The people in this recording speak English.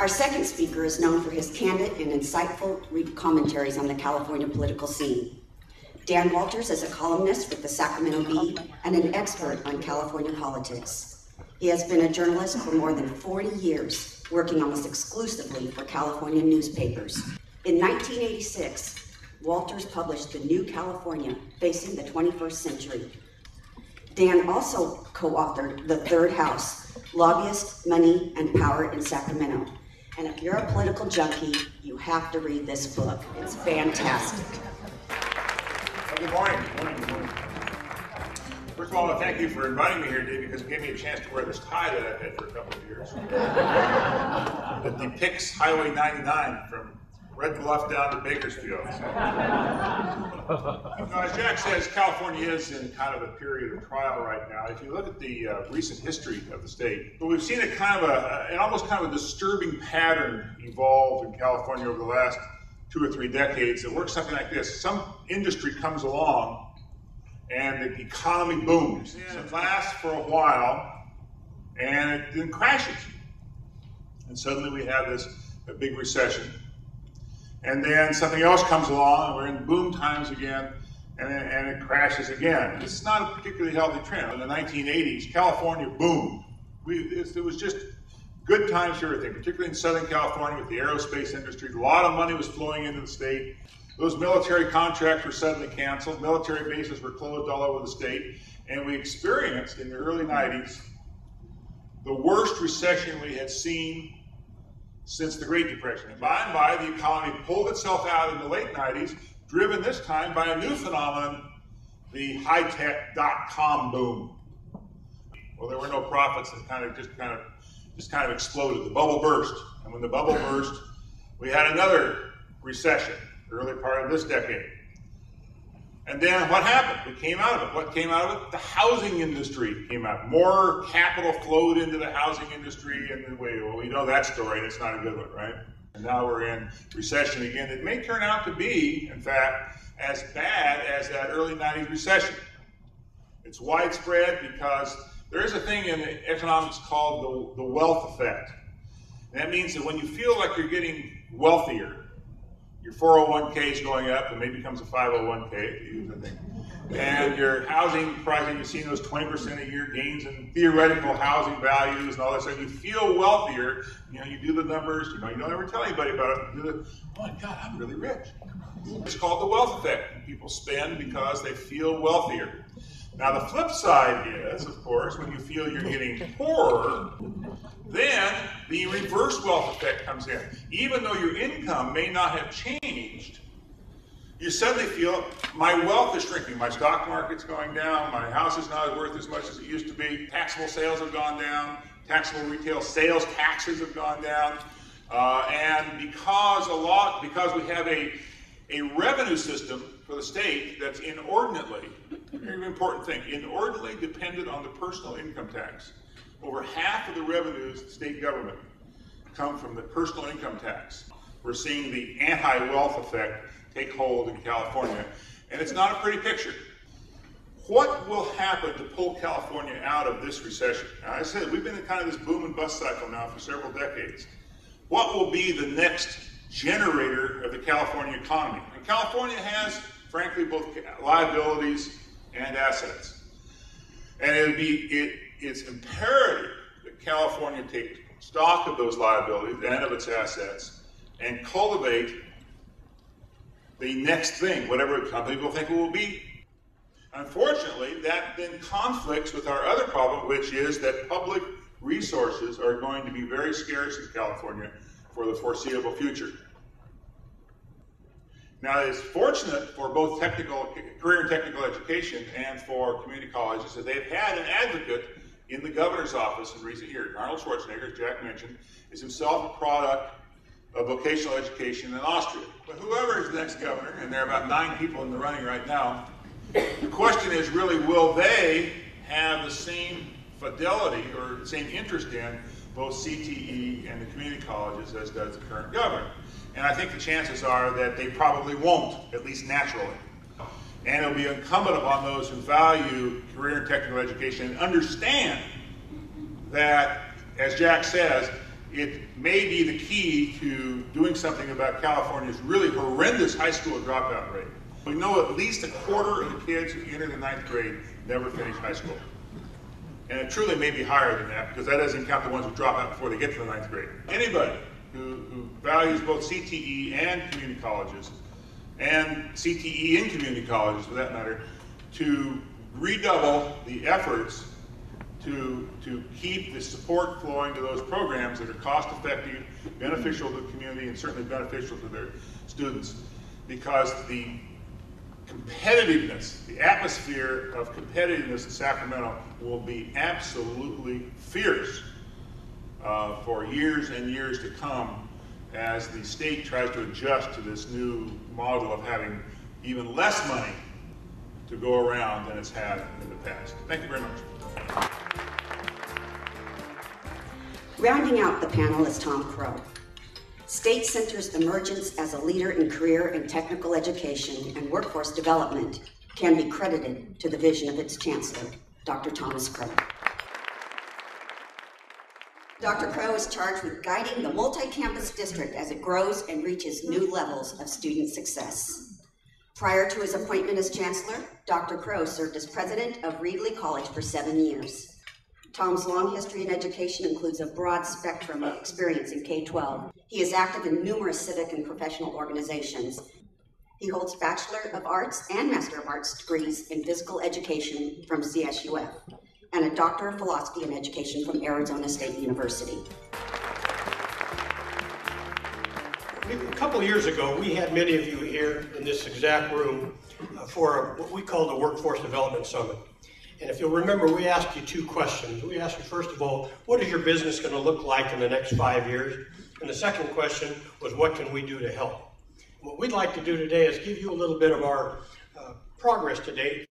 Our second speaker is known for his candid and insightful commentaries on the California political scene. Dan Walters is a columnist with the Sacramento Bee and an expert on California politics. He has been a journalist for more than 40 years, working almost exclusively for California newspapers. In 1986, Walters published The New California, Facing the 21st Century. Dan also co-authored The Third House, Lobbyists, Money, and Power in Sacramento. And if you're a political junkie, you have to read this book. It's fantastic. Good morning. Good morning. First of all, I want to thank you for inviting me here today because it gave me a chance to wear this tie that I've had for a couple of years. That depicts Highway 99 from Red Bluff down to Bakersfield. Now, as Jack says, California is in kind of a period of trial right now. If you look at the recent history of the state, but we've seen a kind of an almost kind of a disturbing pattern evolve in California over the last 2 or 3 decades. It works something like this. Some industry comes along and the economy booms. It lasts for a while and it then crashes. And suddenly we have a big recession. And then something else comes along and we're in boom times again and it crashes again. This is not a particularly healthy trend. In the 1980s, California boomed. It was just good times for everything, particularly in Southern California with the aerospace industry. A lot of money was flowing into the state. Those military contracts were suddenly canceled. Military bases were closed all over the state. And we experienced in the early 90s the worst recession we had seen since the Great Depression. And by, the economy pulled itself out in the late 90s, driven this time by a new phenomenon, the high-tech dot-com boom. Well, there were no profits. It just kind of exploded. The bubble burst. And when the bubble burst, we had another recession, the early part of this decade. And then what happened? We came out of it. What came out of it? The housing industry came out. More capital flowed into the housing industry, and we know that story, and it's not a good one, right? And now we're in recession again. It may turn out to be, in fact, as bad as that early 90s recession. It's widespread because there is a thing in economics called the wealth effect. And that means that when you feel like you're getting wealthier, your 401k is going up, and maybe becomes a 501k, if you use the thing. And your housing pricing, you've seen those 20% a year gains in theoretical housing values and all that stuff. You feel wealthier, you do the numbers, you don't ever tell anybody about it. You do oh my God, I'm really rich. It's called the wealth effect. People spend because they feel wealthier. Now the flip side is, of course, when you feel you're getting poorer, then the reverse wealth effect comes in. Even though your income may not have changed, you suddenly feel, my wealth is shrinking. My stock market's going down. My house is not worth as much as it used to be. Taxable sales have gone down. Taxable retail sales taxes have gone down. And because we have a revenue system for the state that's inordinately, very important thing, inordinately dependent on the personal income tax. Over half of the revenues of the state government come from the personal income tax. We're seeing the anti-wealth effect take hold in California, and it's not a pretty picture. What will happen to pull California out of this recession? Now, I said we've been in kind of this boom and bust cycle now for several decades. What will be the next generator of the California economy? And California has, frankly, both liabilities and assets. And it's imperative that California take stock of those liabilities and of its assets and cultivate the next thing, whatever some people think it will be. Unfortunately, that then conflicts with our other problem, which is that public resources are going to be very scarce in California for the foreseeable future. Now, it's fortunate for both career and technical education and for community colleges that they've had an advocate in the governor's office in recent years. Arnold Schwarzenegger, as Jack mentioned, is himself a product of vocational education in Austria. But whoever is the next governor, and there are about 9 people in the running right now, the question is really, will they have the same fidelity or the same interest in both CTE and the community colleges as does the current governor? And I think the chances are that they probably won't, at least naturally. And it'll be incumbent upon those who value career and technical education and understand that, as Jack says, it may be the key to doing something about California's really horrendous high school dropout rate. We know at least a quarter of the kids who enter the 9th grade never finish high school. And it truly may be higher than that, because that doesn't count the ones who drop out before they get to the 9th grade. Anybody who values both CTE and community colleges, and CTE in community colleges for that matter, to redouble the efforts to keep the support flowing to those programs that are cost effective, beneficial to the community, and certainly beneficial to their students, because the competitiveness, the atmosphere of competitiveness in Sacramento will be absolutely fierce for years and years to come as the state tries to adjust to this new model of having even less money to go around than it's had in the past. Thank you very much. Rounding out the panel is Tom Crow. State Center's emergence as a leader in career and technical education and workforce development can be credited to the vision of its chancellor, Dr. Thomas Crow. Dr. Crow is charged with guiding the multi-campus district as it grows and reaches new levels of student success. Prior to his appointment as chancellor, Dr. Crow served as president of Reedley College for 7 years. Tom's long history in education includes a broad spectrum of experience in K-12. He is active in numerous civic and professional organizations. He holds Bachelor of Arts and Master of Arts degrees in physical education from CSUF and a Doctor of Philosophy in Education from Arizona State University. A couple of years ago, we had many of you here in this exact room for what we call the Workforce Development Summit. And if you'll remember, we asked you 2 questions. We asked you, first of all, what is your business going to look like in the next 5 years? And the second question was, what can we do to help? What we'd like to do today is give you a little bit of our progress to date.